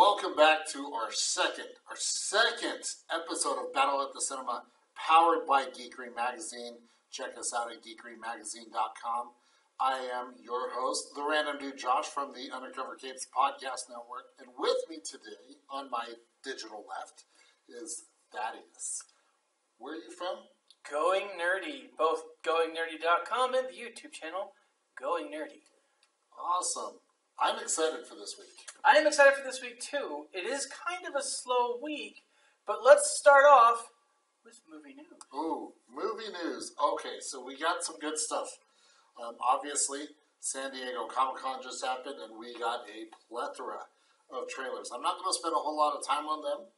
Welcome back to our second episode of Battle at the Cinema, powered by Geekery Magazine. Check us out at geekerymagazine.com. I am your host, the random dude Josh from the Undercover Capes Podcast Network, and with me today, on my digital left, is Thaddeus. Where are you from? Going Nerdy, both goingnerdy.com and the YouTube channel, Going Nerdy. Awesome. I'm excited for this week. I am excited for this week, too. It is kind of a slow week, but let's start off with movie news. Ooh, movie news. Okay, so we got some good stuff. Obviously, San Diego Comic-Con just happened, and we got a plethora of trailers. I'm not going to spend a whole lot of time on them,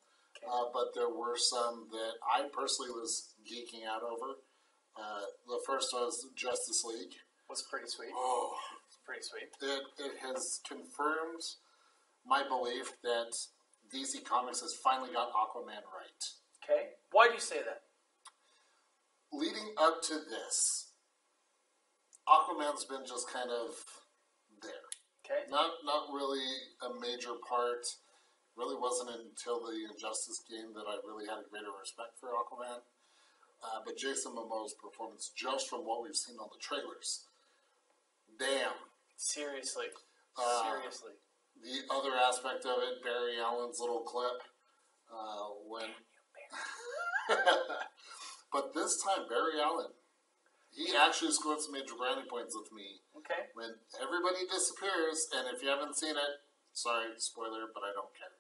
but there were some that I personally was geeking out over. The first was Justice League. Was pretty sweet. Oh, pretty sweet. It has confirmed my belief that DC Comics has finally got Aquaman right. Okay. Why do you say that? Leading up to this, Aquaman's been just kind of there. Okay. Not really a major part. Really wasn't until the Injustice game that I really had a greater respect for Aquaman. But Jason Momoa's performance, just from what we've seen on the trailers, damn. Seriously. Seriously. The other aspect of it, Barry Allen's little clip, but this time Barry Allen, he actually scored some major brownie points with me. Okay. When everybody disappears, and if you haven't seen it, sorry, spoiler, but I don't care.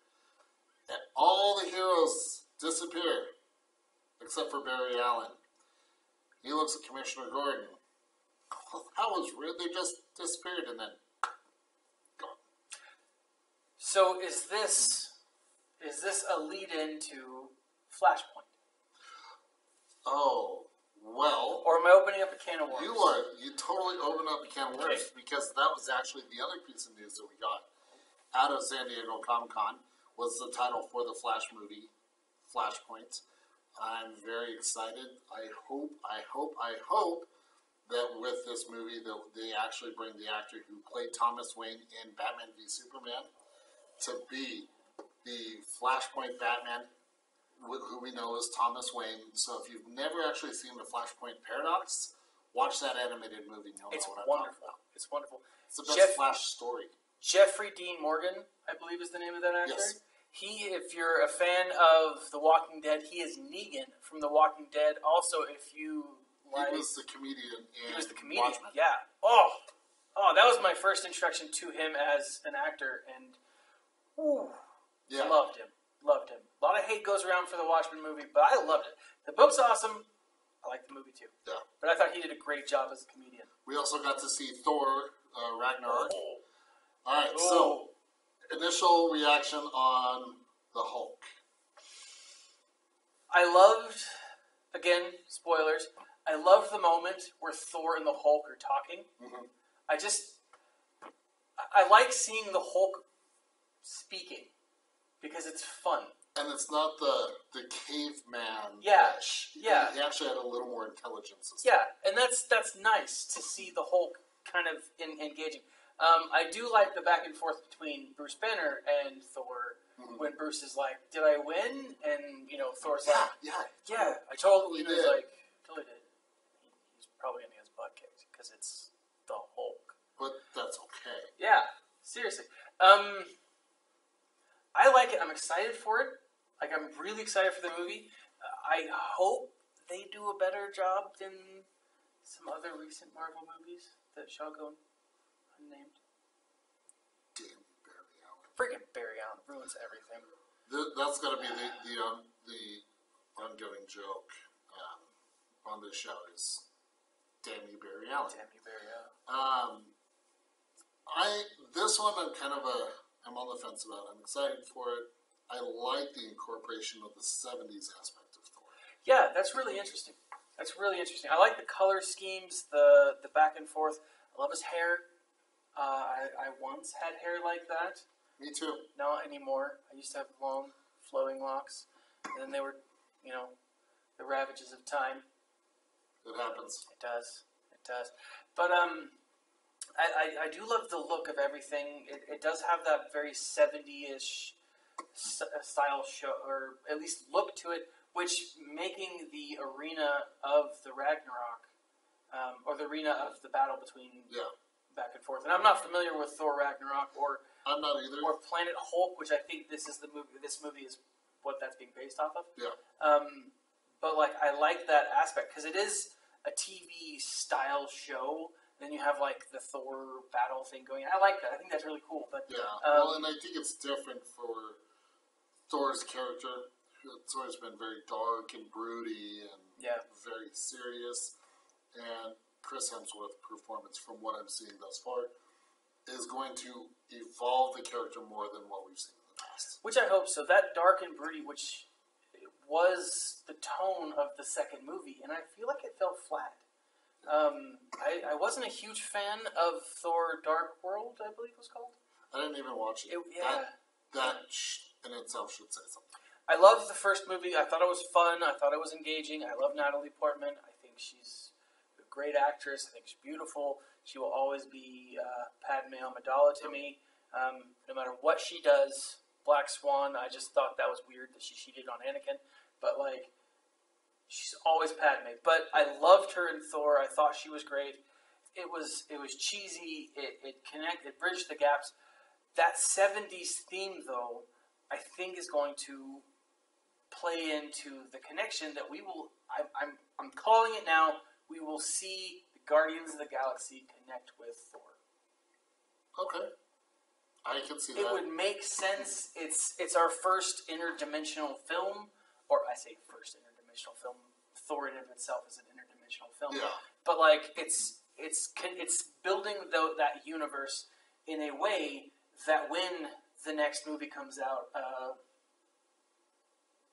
And all the heroes disappear, except for Barry Allen. He looks at Commissioner Gordon. Well, that was weird. They just disappeared and then gone. So is this a lead-in to Flashpoint? Oh, well. Or am I opening up a can of worms? You totally opened up a can of worms, because that was actually the other piece of news that we got out of San Diego Comic-Con was the title for the Flash movie, Flashpoint. I'm very excited. I hope that with this movie that they actually bring the actor who played Thomas Wayne in Batman v Superman to be the Flashpoint Batman, who we know as Thomas Wayne. So if you've never actually seen the Flashpoint Paradox, watch that animated movie. You'll know what I'm talking about. It's wonderful. It's the best Flash story. Jeffrey Dean Morgan, I believe is the name of that actor. Yes. If you're a fan of The Walking Dead, he is Negan from The Walking Dead. Also, if you like... He was the comedian in Watchmen. Yeah. Oh, that was my first introduction to him as an actor, and yeah. Loved him. A lot of hate goes around for the Watchmen movie, but I loved it. The book's awesome. I like the movie, too. Yeah. But I thought he did a great job as a comedian. We also got to see Thor, Ragnarok. Oh. All right, so initial reaction on the Hulk. I loved, again, spoilers, I loved the moment where Thor and the Hulk are talking. Mm-hmm. I like seeing the Hulk speaking because it's fun. And it's not the caveman. Yeah. He actually had a little more intelligence. Yeah, and that's nice to see the Hulk kind of engaging. I do like the back and forth between Bruce Banner and Thor when Bruce is like, "Did I win?" And Thor's like, "Yeah, I totally did." Totally did. He's probably gonna get his butt kicked because it's the Hulk. But that's okay. Yeah, seriously. I like it. I'm excited for it. Like, I'm really excited for the movie. I hope they do a better job than some other recent Marvel movies that shall go unnamed. Damn Barry Allen. Freaking Barry Allen ruins everything. That's got to be the ongoing joke on this show is damn you, Barry Allen. Damn you, Barry Allen. This one I'm on the fence about. I'm excited for it. I like the incorporation of the 70s aspect of Thor. Yeah, that's really interesting. I like the color schemes, the back and forth. I love his hair. I once had hair like that. Me too. Not anymore. I used to have long, flowing locks. And then they were, the ravages of time. It happens. It does. But I do love the look of everything. It does have that very 70-ish style show, or at least look to it, which making the arena of the Ragnarok, or the arena of the battle between back and forth. And I'm not familiar with Thor Ragnarok or I'm not either. Or Planet Hulk, which I think this is the movie. This movie is what that's being based off of. Yeah. But like I like that aspect because it is a TV style show. Then you have like the Thor battle thing going. I like that. I think that's really cool. But well, and I think it's different for Thor's character. It's always been very dark and broody and very serious. And Chris Hemsworth's performance, from what I'm seeing thus far, is going to evolve the character more than what we've seen in the past. Which I hope so. That dark and broody, which was the tone of the second movie, and I feel like it fell flat. I wasn't a huge fan of Thor Dark World, I believe it was called. I didn't even watch it. That in itself should say something. I loved the first movie. I thought it was fun. I thought it was engaging. I love Natalie Portman. I think she's a great actress. I think she's beautiful. She will always be Padme Amidala to me. No matter what she does, Black Swan, I just thought that was weird that she cheated on Anakin. But, like, she's always Padme. But I loved her in Thor. I thought she was great. It was cheesy. It bridged the gaps. That 70s theme, though, I think is going to play into the connection that we will. I'm calling it now. We will see the Guardians of the Galaxy connect with Thor. Okay, I can see that. It would make sense. It's our first interdimensional film, or I say first interdimensional film. Thor in and of itself is an interdimensional film. Yeah. But like it's building that universe in a way that when the next movie comes out,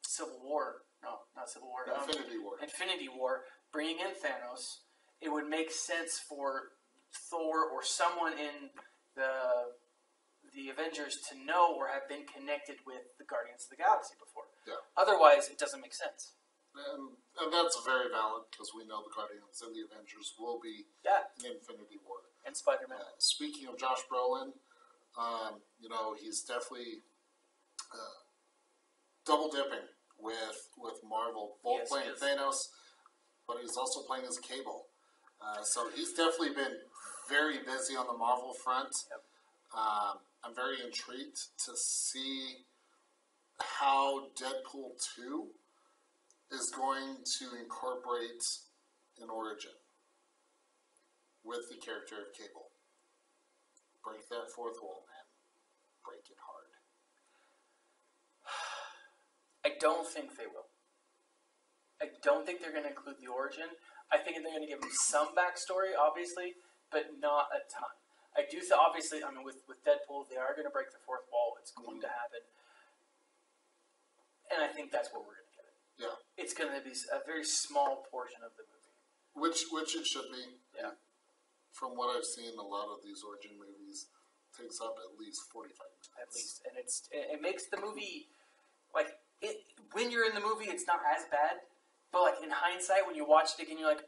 Civil War. No, not Civil War. Infinity War. Bringing in Thanos, it would make sense for Thor or someone in the Avengers to know or have been connected with the Guardians of the Galaxy before. Yeah. Otherwise, it doesn't make sense. And that's very valid because we know the Guardians and the Avengers will be in Infinity War. And Spider-Man. Speaking of Josh Brolin, he's definitely double dipping with Marvel, both playing Thanos, but he's also playing as Cable. So he's definitely been very busy on the Marvel front. Yep. I'm very intrigued to see how Deadpool 2 is going to incorporate an origin with the character of Cable. Break that fourth wall, man. Break it hard. I don't think they will. I don't think they're going to include the origin. I think they're going to give him some backstory, obviously, but not a ton. I do think, obviously, with Deadpool, they are going to break the fourth wall. It's going to happen. And I think that's what we're going to get. Yeah. It's going to be a very small portion of the movie. Which it should be. Yeah. From what I've seen, a lot of these origin movies takes up at least 45 minutes. At least. And it makes the movie, like, when you're in the movie, it's not as bad. But, like, in hindsight, when you watch it again, you're like,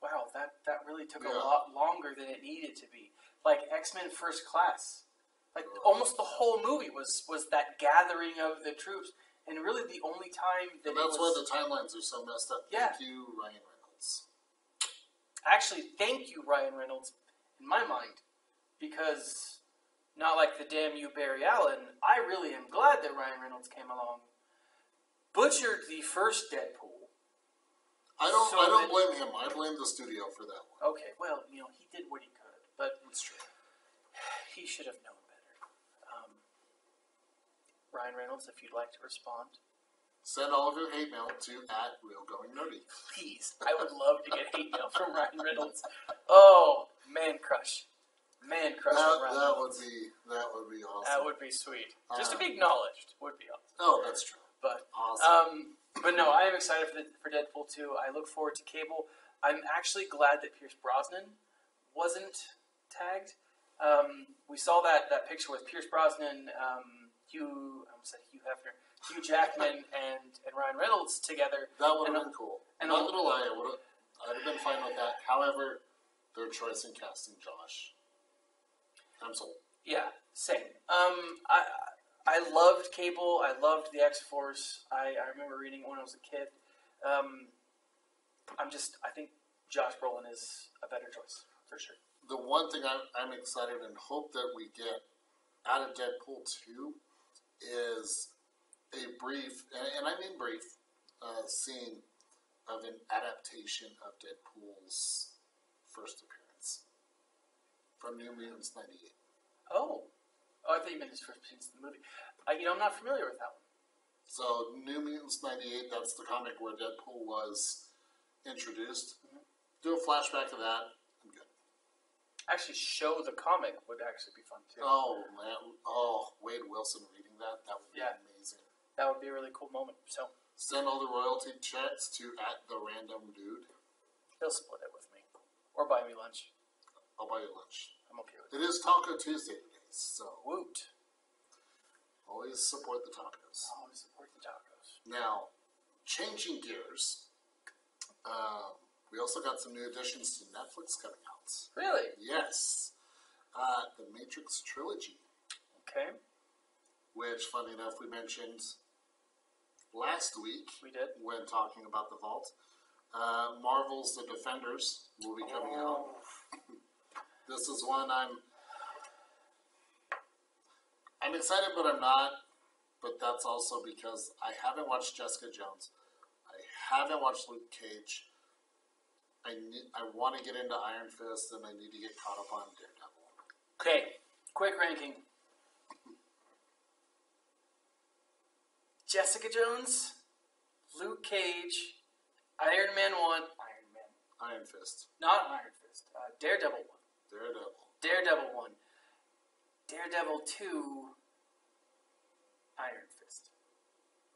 wow, that really took a lot longer than it needed to be. Like, X-Men First Class. Like, almost the whole movie was that gathering of the troops. And really the only time that that's why the timelines are so messed up. Thank you, Ryan Reynolds. Actually, thank you, Ryan Reynolds, in my mind. Because, not like the damn you, Barry Allen, I really am glad that Ryan Reynolds came along. Butchered the first Deadpool. I don't blame him. I blame the studio for that one. Okay, well, he did what he could, but that's true. He should have known better. Ryan Reynolds, if you'd like to respond, send all of your hate mail to @RealGoingNerdy. Please, I would love to get hate mail from Ryan Reynolds. Oh, man crush. Man crush on Ryan Reynolds. That would be awesome. That would be sweet. Just to be acknowledged would be awesome. Oh, that's true. But awesome. But no, I am excited for Deadpool 2. I look forward to Cable. I'm actually glad that Pierce Brosnan wasn't tagged. We saw that picture with Pierce Brosnan, Hugh Jackman, and Ryan Reynolds together. That would have been cool. And not gonna lie, I'd have been fine with that. However, their choice in casting Josh, I'm sold. Yeah, same. I loved Cable. I loved the X-Force. I remember reading it when I was a kid. I think Josh Brolin is a better choice, for sure. The one thing I'm excited and hope that we get out of Deadpool 2 is a brief, and I mean brief, scene of an adaptation of Deadpool's first appearance from New Mutants 98. Oh, I thought you meant his first appearance in the movie. I'm not familiar with that one. So, New Mutants 98, that's the comic where Deadpool was introduced. Mm-hmm. Do a flashback of that. I'm good. Actually, show the comic would actually be fun, too. Oh, man. Oh, Wade Wilson reading that would be amazing. That would be a really cool moment. So send all the royalty checks to @therandom_dude. He'll split it with me. Or buy me lunch. I'll buy you lunch. I'm okay with it. It is Taco Tuesday today, so... Woot. Always support the tacos. Always support the tacos. Now, changing gears, we also got some new additions to Netflix coming out. Really? Yes. The Matrix trilogy. Okay. Which, funny enough, we mentioned last week. We did. When talking about the Vault. Marvel's The Defenders will be coming out. This is one I'm excited, but I'm not. But that's also because I haven't watched Jessica Jones. I haven't watched Luke Cage. I want to get into Iron Fist, and I need to get caught up on Daredevil. Okay, quick ranking. Jessica Jones, Luke Cage, Iron Man 1, Iron Fist. Not Iron Fist. Daredevil 1. Daredevil 1. Daredevil 2, Iron Fist.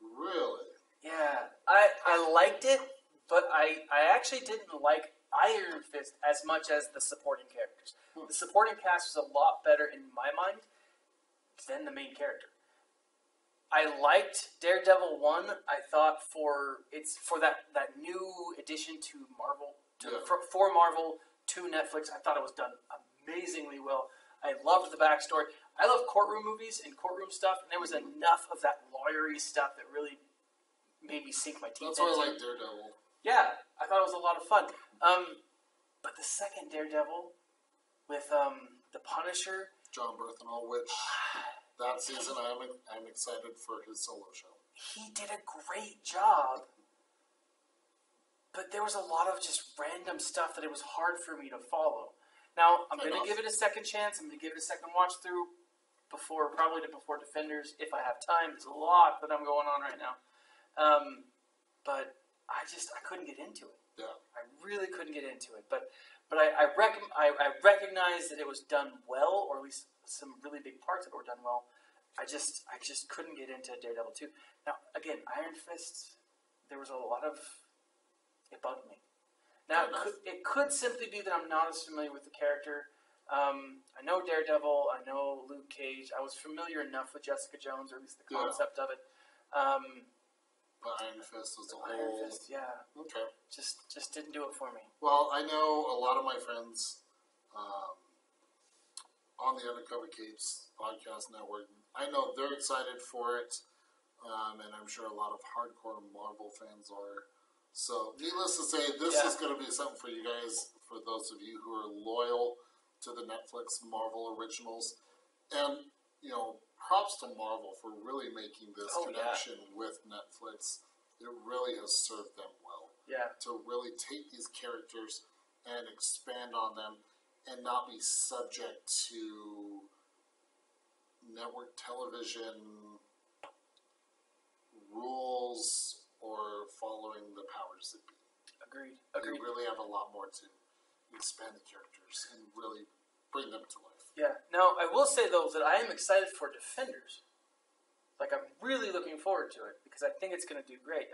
Really? Yeah. I liked it, but I actually didn't like Iron Fist as much as the supporting characters. The supporting cast was a lot better in my mind than the main character. I liked Daredevil 1. I thought for that new addition to Marvel, for Marvel to Netflix, I thought it was done amazingly well. I loved the backstory. I love courtroom movies and courtroom stuff, and there was enough of that lawyery stuff that really made me sink my teeth. That's why I like Daredevil. Yeah, I thought it was a lot of fun. But the second Daredevil with the Punisher, John Bernthal, which that season I'm excited for his solo show. He did a great job, but there was a lot of just random stuff that it was hard for me to follow. Now, I'm going to give it a second chance. I'm going to give it a second watch through before Defenders, if I have time. There's a lot that I'm going on right now. But I couldn't get into it. Yeah. I really couldn't get into it. But I recognize that it was done well, or at least some really big parts of it were done well. I just couldn't get into Daredevil 2. Now, again, Iron Fist, there was a lot of... It bugged me. Now, it could simply be that I'm not as familiar with the character. I know Daredevil. I know Luke Cage. I was familiar enough with Jessica Jones, or at least the concept of it. But Iron Fist was Iron Fist, yeah. Okay. Just didn't do it for me. Well, I know a lot of my friends on the Undercover Capes podcast network. I know they're excited for it, and I'm sure a lot of hardcore Marvel fans are. So, needless to say, this is going to be something for you guys, for those of you who are loyal to the Netflix Marvel originals. And, props to Marvel for really making this connection with Netflix. It really has served them well. Yeah. To really take these characters and expand on them and not be subject to network television rules or following the powers that be. Agreed. They really have a lot more to expand the characters and really bring them to life. Yeah. Now, I will say, though, that I am excited for Defenders. Like, I'm really looking forward to it because I think it's going to do great.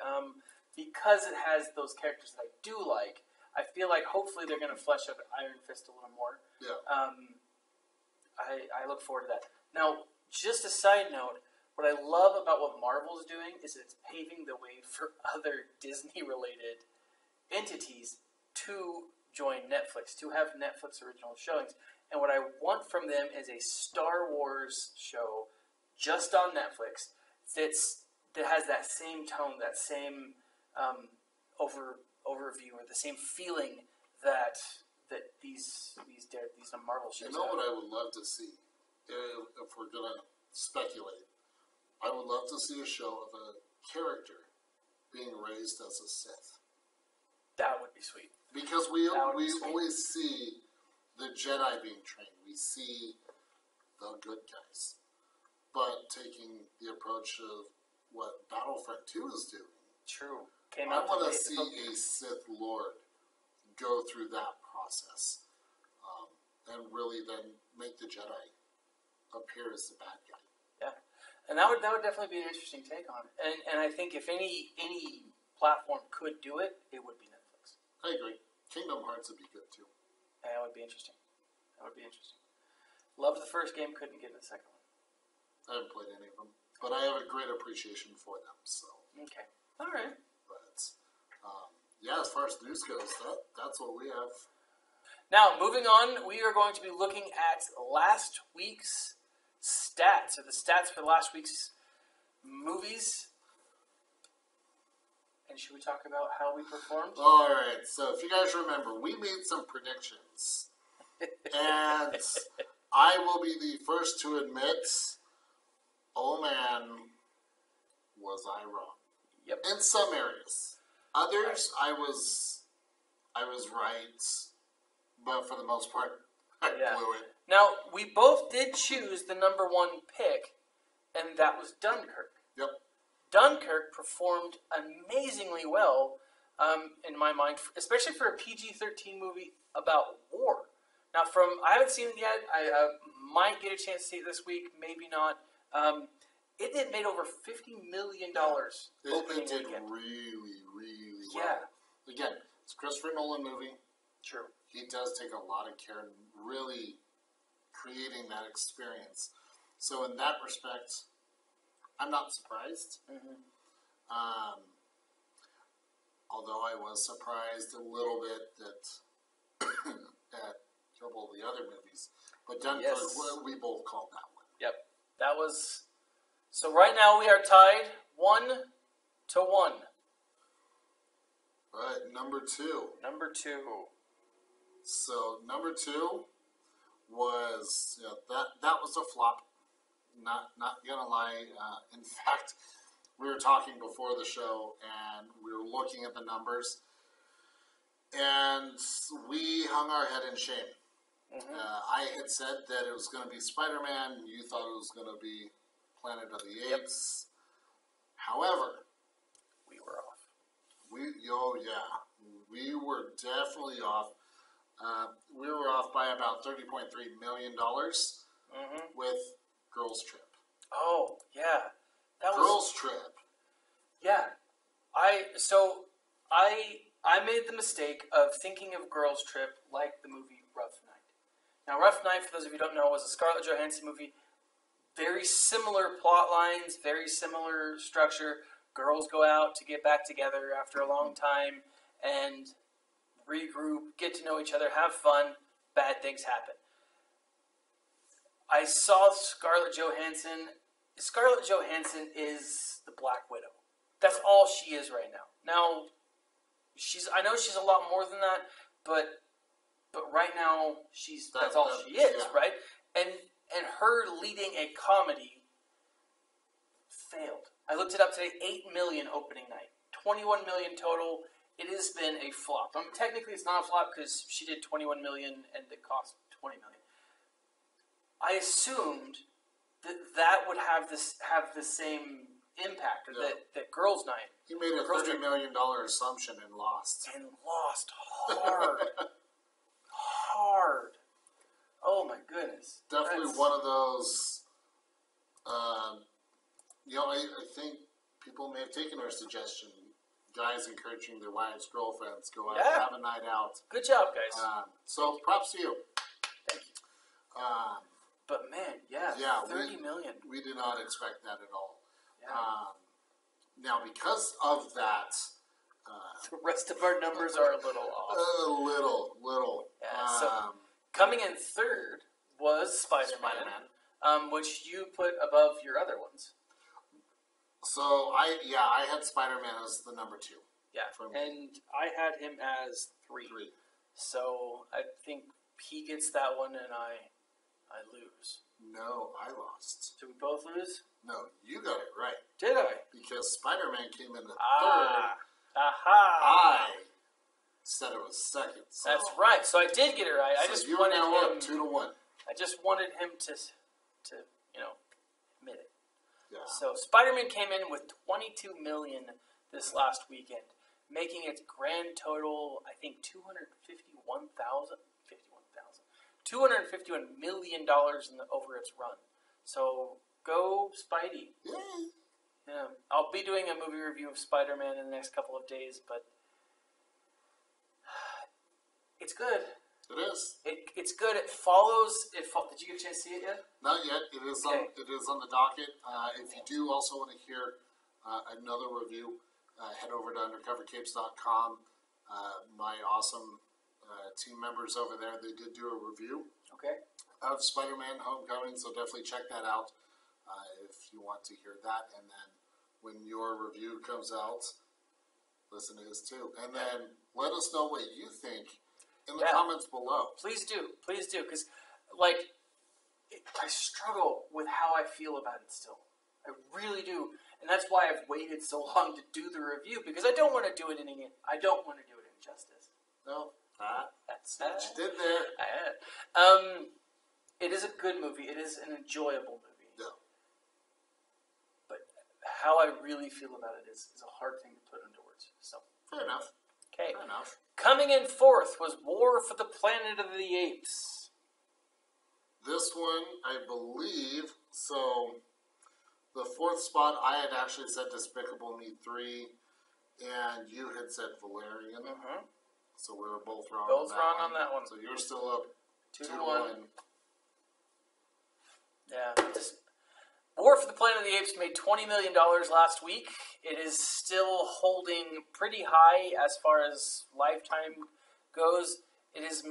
Because it has those characters that I do like, I feel like hopefully they're going to flesh out Iron Fist a little more. Yeah. I look forward to that. Now, just a side note, what I love about what Marvel's doing is it's paving the way for other Disney-related entities to join Netflix, to have Netflix original showings. And what I want from them is a Star Wars show just on Netflix that has that same tone, that same overview, or the same feeling that these Marvel shows. You know have. what I would love to see, if we're gonna speculate, I would love to see a show of a character being raised as a Sith. That would be sweet. Because we always see the Jedi being trained. We see the good guys. But taking the approach of what Battlefront 2 is doing. True. I want to see a Sith Lord go through that process. And really then make the Jedi appear as the bad guy. Yeah. And that would definitely be an interesting take on it. And I think if any platform could do it, it would be Netflix. I agree. Kingdom Hearts would be good too. That would be interesting. Loved the first game, couldn't get in the second one. I haven't played any of them, but I have a great appreciation for them. So okay, all right. But yeah, as far as news goes, that's what we have. Now, moving on, we are going to be looking at last week's stats, or the stats for last week's movies. And should we talk about how we performed? All right. So if you guys remember, we made some predictions. And I will be the first to admit, oh man, was I wrong. Yep. In some areas. Others, I was right. But for the most part, I blew it. Now, we both did choose the number one pick, and that was Dunkirk. Yep. Dunkirk performed amazingly well, in my mind, especially for a PG-13 movie about war. Now, I haven't seen it yet. I might get a chance to see it this week, maybe not. It made over $50 million opening It did weekend. really, really well. Yeah. Again, it's a Christopher Nolan movie. True. He does take a lot of care in really creating that experience. So in that respect, I'm not surprised. Mm-hmm. Although I was surprised a little bit that at a couple of the other movies. But Dunkirk, we both called that one. Yep. That was... So right now we are tied 1-1. Right, number two. So number two was that was a flop. Not gonna lie. In fact, we were talking before the show and we were looking at the numbers, and we hung our head in shame. Mm-hmm. I had said that it was going to be Spider-Man. You thought it was going to be Planet of the Apes. However, we were off. We were definitely off. We were off by about $30.3 million with Girls Trip. Oh, yeah. Girls Trip. Yeah. I made the mistake of thinking of Girls Trip like the movie Rough Night. Now, Rough Night, for those of you who don't know, was a Scarlett Johansson movie. Very similar plot lines, very similar structure. Girls go out to get back together after a long time and regroup, get to know each other, have fun. Bad things happen. I saw Scarlett Johansson. Scarlett Johansson is the Black Widow. That's all she is right now. Now, I know she's a lot more than that, but right now that's all she is, right? And her leading a comedy failed. I looked it up today. 8 million opening night, 21 million total. It has been a flop. Technically, it's not a flop because she did 21 million and it cost 20 million. I assumed that would have the same impact, or that Girls Night. He made a $30 million assumption and lost. And lost hard. Oh my goodness. Definitely one of those, I think people may have taken our suggestion. Guys encouraging their wives, girlfriends, go out, have a night out. Good job, guys. So props to you. Thank you. But man, 30 million. We did not expect that at all. Yeah. Now, because of that, the rest of our numbers are a little off. Little. Yeah, so coming in third was Spider-Man. which you put above your other ones. So I had Spider-Man as the number 2. Yeah, and I had him as 3. So I think he gets that one, and I lose. No, I lost. Did we both lose? No, you got it right. Did I? Because Spider-Man came in the 3rd. Aha! I said it was 2nd. So. That's right. So I did get it right. So I just you wanted are now him. up 2-1. I just wanted him to admit it. Yeah. So Spider-Man came in with $22 million this last weekend, making its grand total, I think, $251 million over its run. So go Spidey. Yay. Yeah, I'll be doing a movie review of Spider-Man in the next couple of days, but it's good. It is. It's good. It follows. Did you get a chance to see it yet? Not yet. It is on the docket. If you do also want to hear another review, head over to undercovercapes.com. My awesome team members over there, they did do a review of Spider-Man Homecoming, so definitely check that out if you want to hear that. And then when your review comes out, listen to his too. And then let us know what you think in the comments below. Please do, because I struggle with how I feel about it still. I really do, and that's why I've waited so long to do the review, because I don't want to do it injustice. No, that's what you did there. It is a good movie. It is an enjoyable movie. Yeah. But how I really feel about it is a hard thing to put into words. So fair enough. Okay. Fair enough. Coming in 4th was War for the Planet of the Apes. This one, I believe, so the 4th spot, I had actually said Despicable Me 3, and you had said Valerian. Mm-hmm. So we were both wrong on that one. So you're still up 2-1. Yeah. War for the Planet of the Apes made $20 million last week. It is still holding pretty high as far as lifetime goes. It has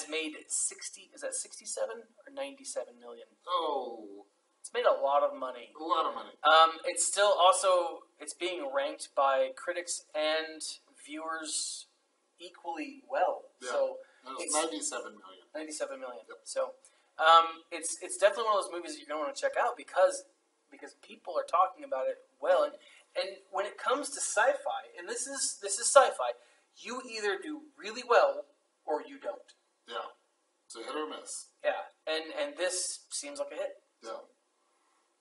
made 60. Is that 67 or 97 million? Oh, it's made a lot of money. A lot of money. It's still also being ranked by critics and viewers equally well. Yeah. So it's 97 million. 97 million. Yep. So it's definitely one of those movies that you're going to want to check out because people are talking about it well. And when it comes to sci-fi, and this is sci-fi, you either do really well or you don't. Yeah. It's a hit or miss. Yeah. And this seems like a hit. Yeah.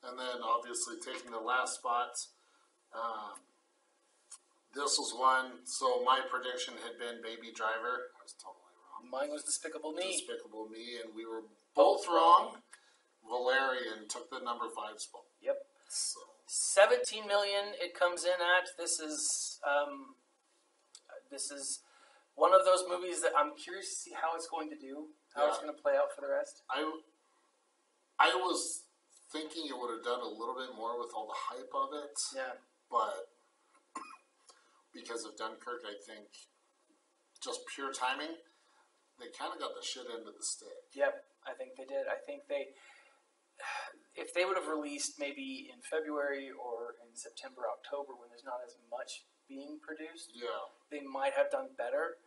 And then obviously taking the last spot, this was one. So my prediction had been Baby Driver. I was totally wrong. Mine was Despicable Me. Despicable Me, and we were both wrong. Valerian took the number 5 spot. Yep. So 17 million it comes in at. This is one of those movies that I'm curious to see how it's going to do, how it's going to play out for the rest. I was thinking it would have done a little bit more with all the hype of it. Yeah. But because of Dunkirk, I think just pure timing, they kind of got the shit end of the stick. Yep, I think they did. I think if they would have released maybe in February or in September, October, when there's not as much being produced, they might have done better.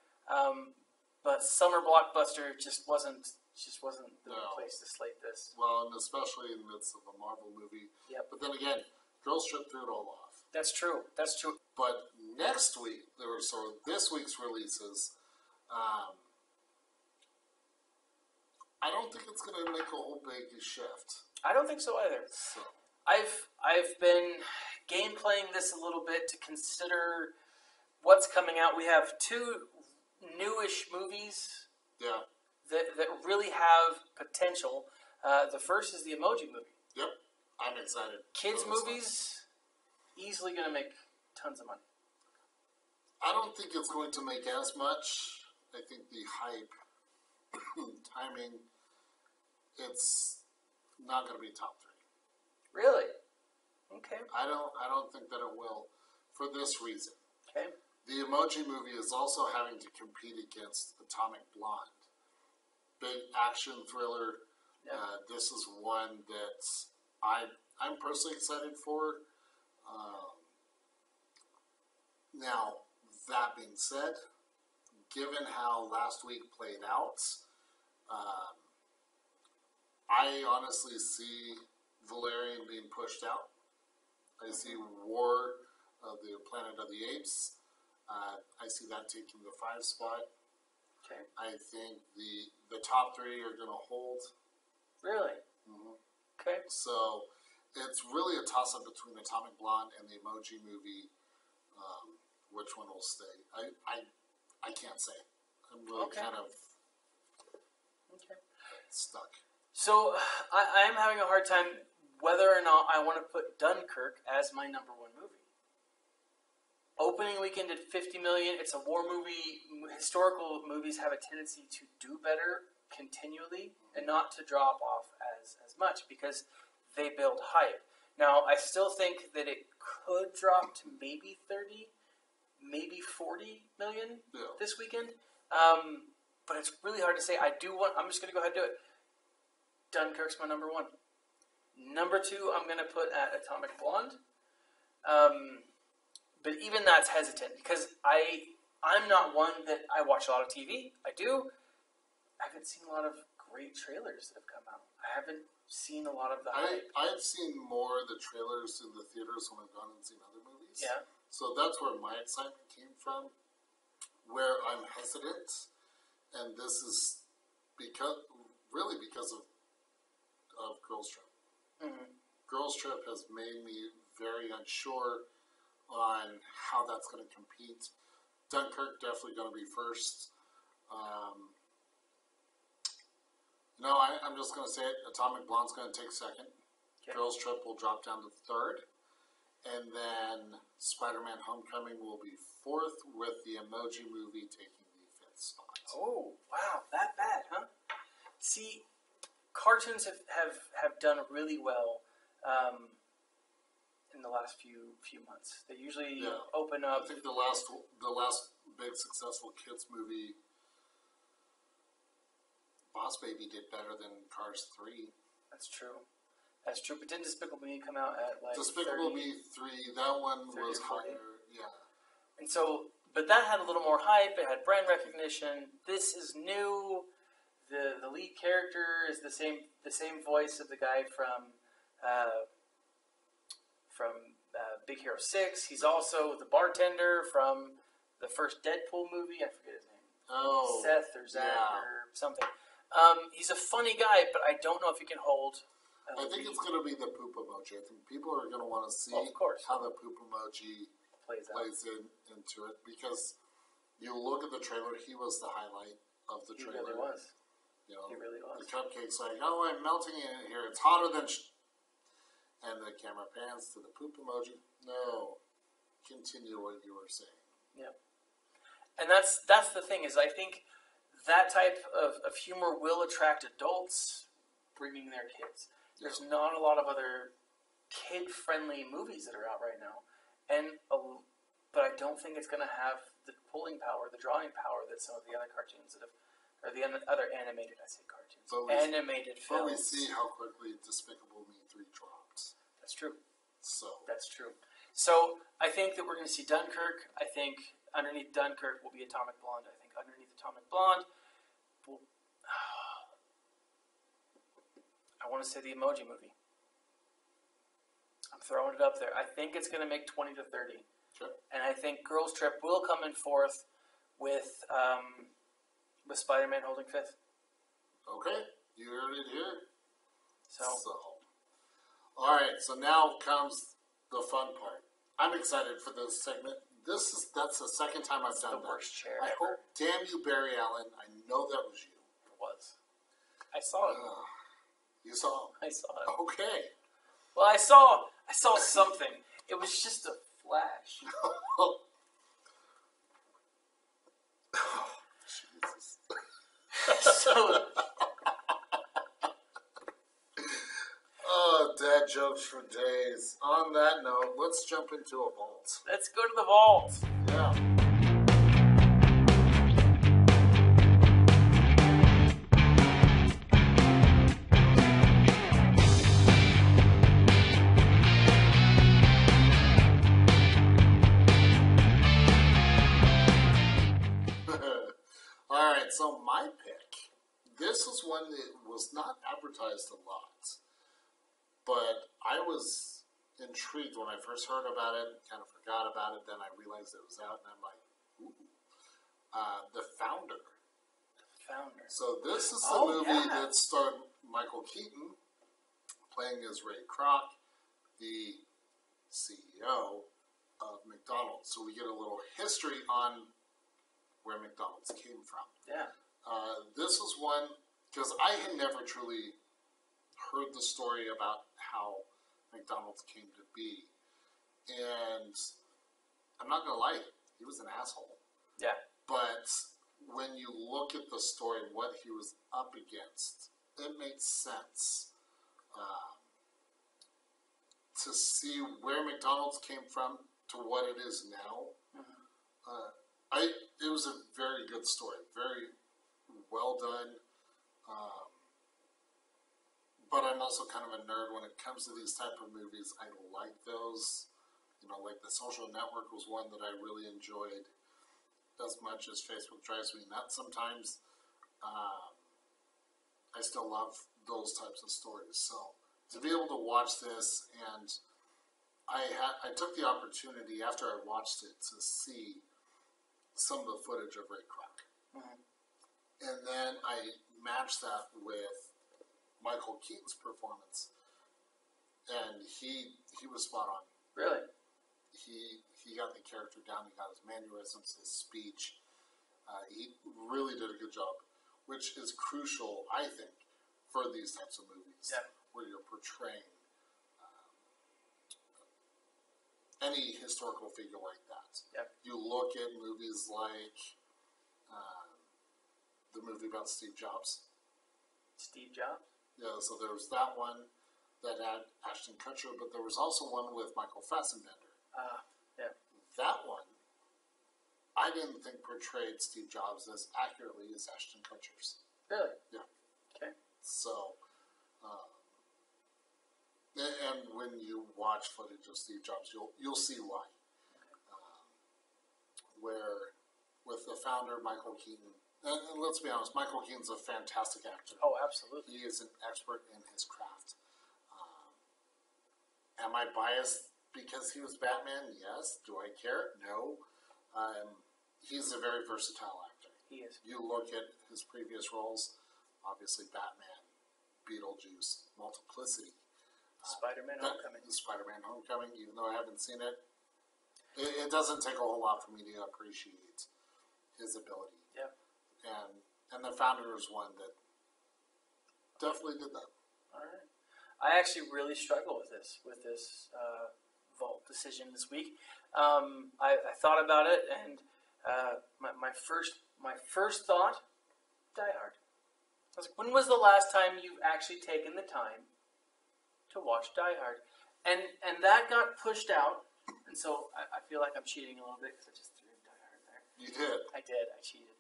But summer blockbuster just wasn't the place to slate this. Well, and especially in the midst of a Marvel movie. Yep. But then again, girls trip through it all off. That's true. But next week, this week's releases, I don't think it's going to make a whole big shift. I don't think so either. So. I've been gameplaying this a little bit to consider what's coming out. We have 2 newish movies that really have potential. The first is the Emoji Movie. Yep, I'm excited. Kids movies, easily going to make tons of money. I don't think it's going to make as much. I think the hype, timing, it's not going to be top 3. Really? Okay. I don't think that it will, for this reason. Okay. The Emoji Movie is also having to compete against Atomic Blonde. Big action thriller, This is one that I'm personally excited for. Now, that being said, given how last week played out, I honestly see Valerian being pushed out. I see War of the Planet of the Apes. I see that taking the 5 spot. Okay. I think the top 3 are going to hold. Really? Mm-hmm. Okay. So it's really a toss-up between Atomic Blonde and the Emoji Movie. Which one will stay? I can't say. I'm really kind of stuck. So I'm having a hard time whether or not I want to put Dunkirk as my number 1 movie. Opening weekend at $50 million. It's a war movie. Historical movies have a tendency to do better continually and not to drop off as much because they build hype. Now, I still think that it could drop to maybe 30, maybe 40 million this weekend. But it's really hard to say. I'm just going to go ahead and do it. Dunkirk's my number 1. Number 2, I'm going to put at Atomic Blonde. But even that's hesitant because I'm not one that I watch a lot of TV. I haven't seen a lot of great trailers that have come out. I haven't seen a lot of the hype. I've seen more of the trailers in the theaters when I've gone and seen other movies. Yeah. So that's where my excitement came from, where I'm hesitant. And this is because of Girls Trip. Mm-hmm. Girls Trip has made me very unsure on how that's going to compete. Dunkirk definitely going to be first. I'm just going to say it. Atomic Blonde's going to take second. Okay. Girls Trip will drop down to third. And then Spider-Man Homecoming will be fourth, with the Emoji Movie taking the 5th spot. Oh, wow. That bad, huh? See, cartoons have done really well in the last few months. They usually open up. I think the last big successful kids movie, Boss Baby, did better than Cars 3. That's true. But didn't Despicable Me come out at like Despicable Me 3? That one was higher. Yeah. And so, but that had a little more hype. It had brand recognition. This is new. The lead character is the same voice of the guy from Big Hero 6. He's also the bartender from the first Deadpool movie. I forget his name. Oh, Seth or Zach or something. He's a funny guy, but I don't know if he can hold. I think it's going to be the poop emoji. I think people are going to want to see how the poop emoji plays into it, because you look at the trailer, he was the highlight of the trailer. He really was. He really was. The cupcake's like, oh, I'm melting in here. It's hotter than... And the camera pans to the poop emoji. No. Continue what you were saying. Yeah. And that's the thing, is I think that type of humor will attract adults bringing their kids. There's not a lot of other kid-friendly movies that are out right now. But I don't think it's going to have the pulling power, the drawing power that some of the other cartoons that have... Or the other animated, cartoons. Animated films. But we see how quickly Despicable Me 3 dropped. That's true. That's true. So I think that we're going to see Dunkirk. I think underneath Dunkirk will be Atomic Blonde. I think underneath Atomic Blonde, I want to say the Emoji Movie. I'm throwing it up there. I think it's going to make 20 to 30. Sure. And I think Girls Trip will come in fourth with Spider-Man holding 5th. Okay, you heard it here. So, all right. So now comes the fun part. I'm excited for this segment. That's the second time I've done that. The worst chair I ever. hope, damn you, Barry Allen. I know that was you. It was. I saw it. You saw it? I saw it. Okay. Well, I saw something. It was just a flash. Jesus. Dad jokes for days. On that note, let's jump into a vault. Let's go to the vault. Yeah. All right, so my pick. This is one that was not advertised a lot, but I was intrigued when I first heard about it. Kind of forgot about it. Then I realized it was out, and I'm like, ooh. The Founder. So this is the movie that starred Michael Keaton playing as Ray Kroc, the CEO of McDonald's. So we get a little history on where McDonald's came from. Yeah. This was one, because I had never truly heard the story about how McDonald's came to be. And I'm not going to lie, he was an asshole. Yeah. But when you look at the story and what he was up against, it makes sense to see where McDonald's came from to what it is now. Mm-hmm. It was a very good story, very well done. But I'm also kind of a nerd when it comes to these type of movies. I like those. Like The Social Network was one that I really enjoyed. As much as Facebook drives me nuts sometimes, I still love those types of stories. So to be able to watch this, and I took the opportunity after I watched it to see some of the footage of Ray Kroc. Mm-hmm. And then I matched that with Michael Keaton's performance, and he was spot on. Really? He got the character down. He got his mannerisms, his speech. He really did a good job, which is crucial, I think, for these types of movies, where you're portraying any historical figure like that. Yep. You look at movies like the movie about Steve Jobs. Steve Jobs? Yeah, so there was that one that had Ashton Kutcher, but there was also one with Michael Fassbender. Yeah. That one, I didn't think portrayed Steve Jobs as accurately as Ashton Kutcher's. Really? Yeah. Okay. So, and when you watch footage of Steve Jobs, you'll see why. Where with the founder, Michael Keaton, and let's be honest, Michael Keaton's a fantastic actor. Oh, absolutely. He is an expert in his craft. Am I biased because he was Batman? Yes. Do I care? No. He's a very versatile actor. He is. You look at his previous roles, obviously Batman, Beetlejuice, Multiplicity. Spider-Man Homecoming, even though I haven't seen it, it doesn't take a whole lot for me to appreciate his ability. Yeah. And the Founder is one that definitely did that. All right. I actually really struggle with this vault decision this week. I thought about it, and my first thought, Die Hard. I was like, when was the last time you've actually taken the time to watch Die Hard? And that got pushed out, and so I feel like I'm cheating a little bit because I just threw Die Hard there. You did. I did. I cheated.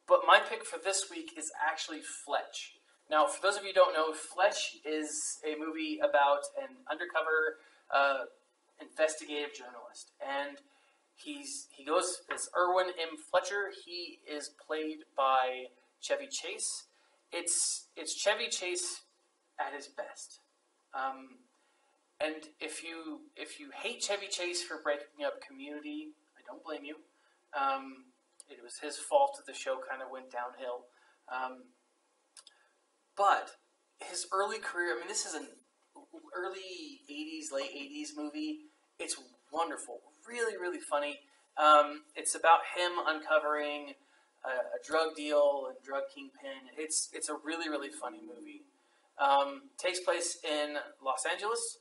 But my pick for this week is actually Fletch. Now, for those of you who don't know, Fletch is a movie about an undercover investigative journalist, and he goes as Irwin M. Fletcher. He is played by Chevy Chase. It's Chevy Chase at his best. And if you hate Chevy Chase for breaking up Community, I don't blame you. It was his fault that the show kind of went downhill. But his early career, this is an early 80s, late 80s movie. It's wonderful. Really, really funny. It's about him uncovering a drug deal and drug kingpin. It's a really, really funny movie. Takes place in Los Angeles,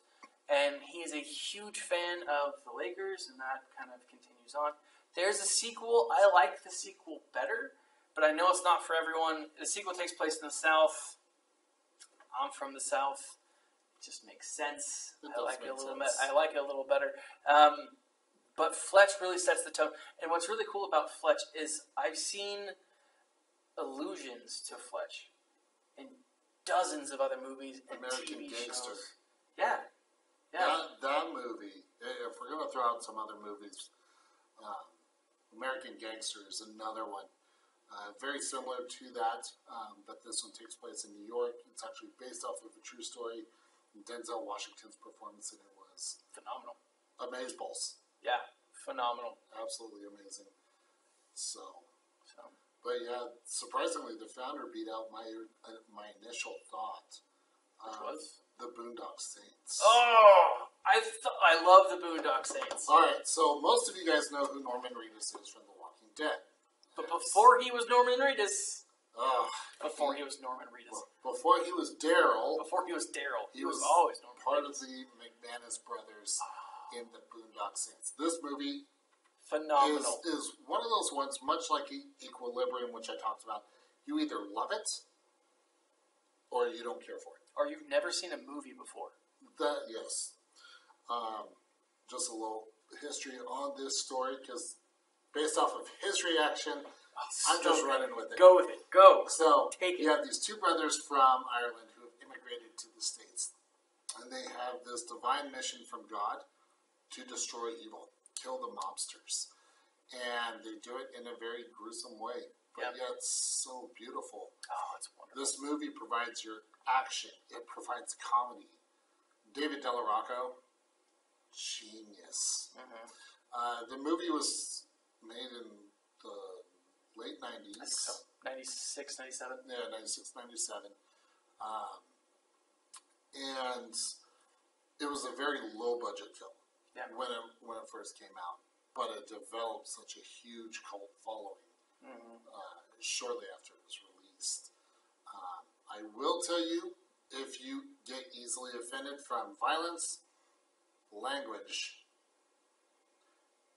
and he is a huge fan of the Lakers, and that kind of continues on. There's a sequel. I like the sequel better, but I know it's not for everyone. The sequel takes place in the South. I'm from the South. It just makes sense. I like it a little better. But Fletch really sets the tone. And what's really cool about Fletch is I've seen allusions to Fletch in dozens of other movies and American TV Gangster. shows. Yeah. That movie, if we're going to throw out some other movies, American American Gangster is another one. Very similar to that, but this one takes place in New York. It's actually based off of a true story. Denzel Washington's performance in it was phenomenal. Amazeballs. Yeah, phenomenal. Absolutely amazing. But yeah, surprisingly, The Founder beat out my initial thought. Which was? The Boondock Saints. Oh, I love the Boondock Saints. All right, so most of you guys know who Norman Reedus is from The Walking Dead. But before he was Norman Reedus. Before he was Norman Reedus. Before he was Daryl. Before he was Daryl. He was always Norman part Reedus. of the McManus brothers in The Boondock Saints. This movie phenomenal. Is one of those ones, much like Equilibrium, which I talked about. You either love it or you don't care for it. Or you've never seen a movie before. Yes. Just a little history on this story, because based off of his reaction, I'm just running with it. Go with it. Go. So, take it. You have these two brothers from Ireland who have immigrated to the States. And they have this divine mission from God to destroy evil, kill the mobsters. And they do it in a very gruesome way, but yet so beautiful. Oh, it's wonderful. This movie provides your action. It provides comedy. David Delarocco, genius. The movie was made in the late 90s. I think so. 96, 97. Yeah, 96, 97. And it was a very low-budget film when it first came out. But it developed such a huge cult following shortly after it was released. I will tell you, if you get easily offended from violence, language,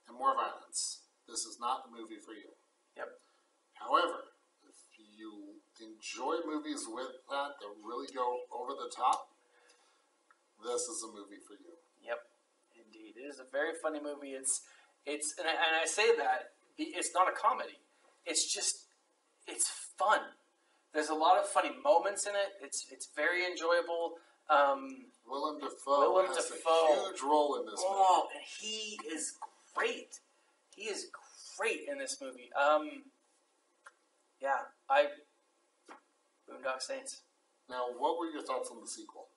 and more violence, this is not the movie for you. Yep. However, if you enjoy movies with that really go over the top, this is a movie for you. Yep, indeed. It is a very funny movie. It's and I say that it's not a comedy. It's fun. There's a lot of funny moments in it. It's very enjoyable. Willem Dafoe has a huge role in this movie. Oh, and he is great. He is great in this movie. Boondock Saints. Now, what were your thoughts on the sequel?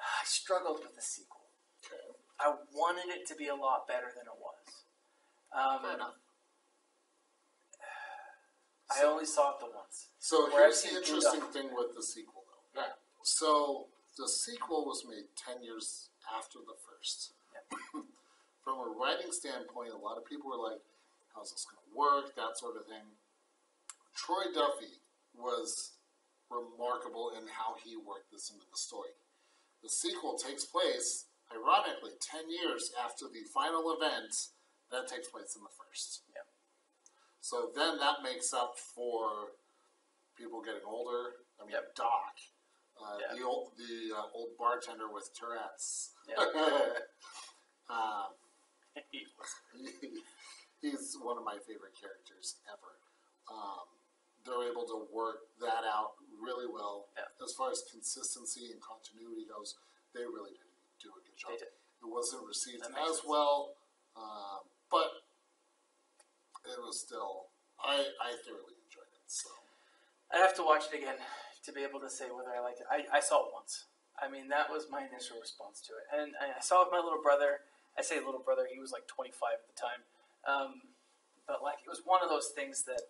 I struggled with the sequel. Okay. I wanted it to be a lot better than it was. Fair enough. I only saw it the once. So here's the interesting thing with the sequel, though. Yeah. So the sequel was made 10 years after the first. Yep. From a writing standpoint, a lot of people were like, how's this going to work? That sort of thing. Troy Duffy was remarkable in how he worked this into the story. The sequel takes place, ironically, 10 years after the final event that takes place in the first. Yeah. So then that makes up for people getting older. I mean, Doc, the old bartender with Tourette's. Yeah. He's one of my favorite characters ever. They're able to work that out really well. Yeah. As far as consistency and continuity goes, they really did do a good job. They did. It wasn't received as well, but it was still, I thoroughly enjoyed it. So I'd have to watch it again to be able to say whether I liked it. I saw it once. I mean, that was my initial response to it. And I saw it with my little brother. I say little brother, he was like 25 at the time. But like, it was one of those things that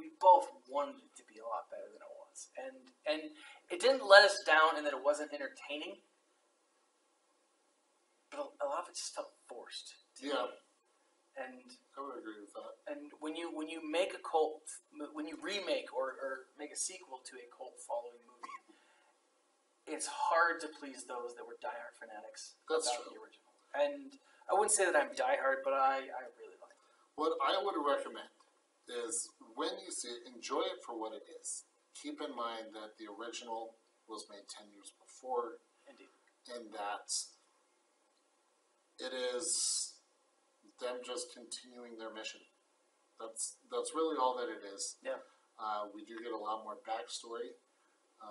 we both wanted it to be a lot better than it was. And it didn't let us down in that it wasn't entertaining. But a lot of it just felt forced. Yeah. And I would agree with that. And when you make a cult, when you remake or make a sequel to a cult following movie, it's hard to please those that were diehard fanatics about the original. And I wouldn't say that I'm diehard, but I really like it. What I would recommend is when you see it, enjoy it for what it is. Keep in mind that the original was made 10 years before. Indeed. And that it is them just continuing their mission. That's really all that it is. Yeah. We do get a lot more backstory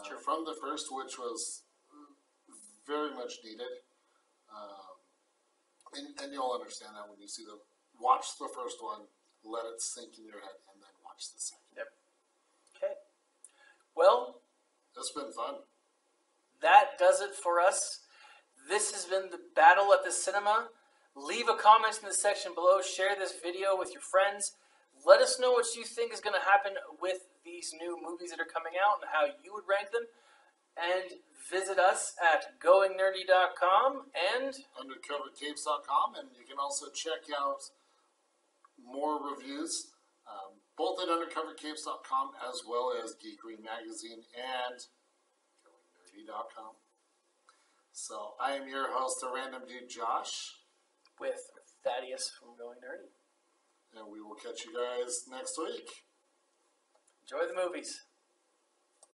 Sure. from the first, which was very much needed. And you'll understand that when you see the watch the first one, let it sink in your head, and then watch the second. Yep. Okay. Well, It's been fun. that does it for us. This has been the Battle at the Cinema. Leave a comment in the section below. Share this video with your friends. Let us know what you think is going to happen with these new movies that are coming out and how you would rank them. And visit us at goingnerdy.com and undercovercapes.com, and you can also check out more reviews both at undercovercapes.com as well as Geekery Magazine and goingnerdy.com. So I am your host, the Random Dude Josh, with Thaddeus from Going Nerdy. and we will catch you guys next week. Enjoy the movies.